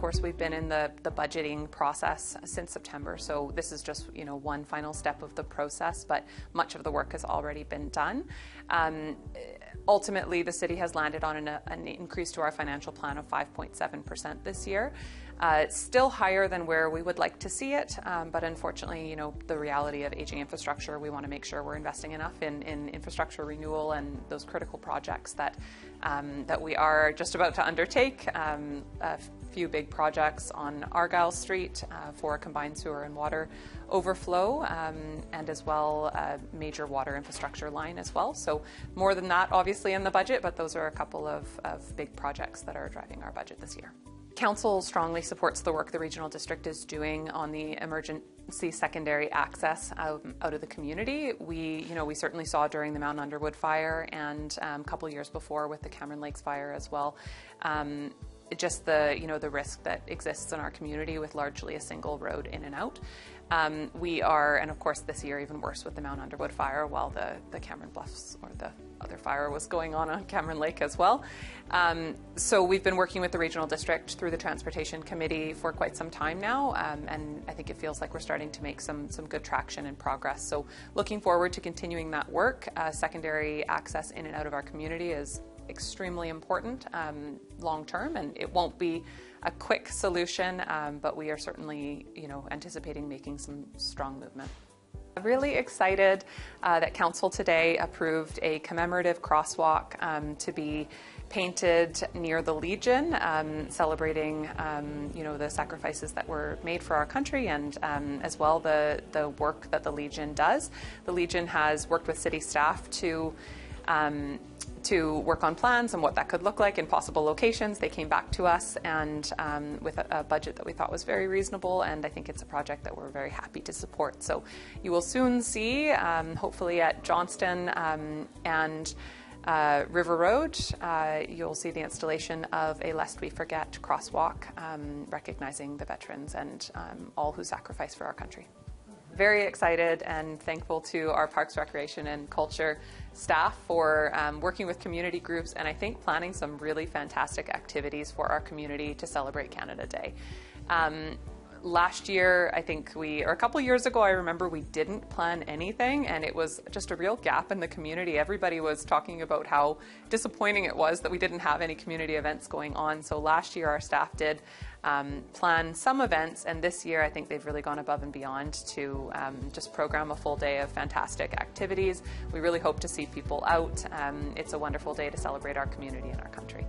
course, we've been in the budgeting process since September, so this is just one final step of the process, but much of the work has already been done. Ultimately, the city has landed on an increase to our financial plan of 5.7% this year. It's still higher than where we would like to see it, but unfortunately, the reality of aging infrastructure, we want to make sure we're investing enough in infrastructure renewal and those critical projects that we are just about to undertake. A few big projects on Argyle Street for a combined sewer and water overflow, and as well a major water infrastructure line as well. So more than that, obviously, in the budget, but those are a couple of big projects that are driving our budget this year. Council strongly supports the work the Regional District is doing on the emergency secondary access out of the community. We certainly saw during the Mount Underwood fire and a couple years before with the Cameron Lakes fire as well, just the risk that exists in our community with largely a single road in and out. We are, and of course this year even worse with the Mount Underwood fire, while the Cameron Bluffs or the other fire was going on Cameron Lake as well. So we've been working with the Regional District through the Transportation Committee for quite some time now, and I think it feels like we're starting to make some good traction and progress. So looking forward to continuing that work. Secondary access in and out of our community is extremely important long term, and it won't be a quick solution, but we are certainly anticipating making some strong movement. I'm really excited that Council today approved a commemorative crosswalk to be painted near the Legion, celebrating the sacrifices that were made for our country, and as well the work that the Legion does. The Legion has worked with city staff to work on plans and what that could look like in possible locations. They came back to us and with a budget that we thought was very reasonable, and I think it's a project that we're very happy to support. So you will soon see, hopefully at Johnston and River Road, you'll see the installation of a Lest We Forget crosswalk, recognizing the veterans and all who sacrificed for our country. Very excited and thankful to our Parks, Recreation and Culture staff for working with community groups, and I think planning some really fantastic activities for our community to celebrate Canada Day. Last year, or a couple years ago, I remember we didn't plan anything, and it was just a real gap in the community. Everybody was talking about how disappointing it was that we didn't have any community events going on. So last year, our staff did plan some events, and this year I think they've really gone above and beyond to just program a full day of fantastic activities. We really hope to see people out. It's a wonderful day to celebrate our community and our country.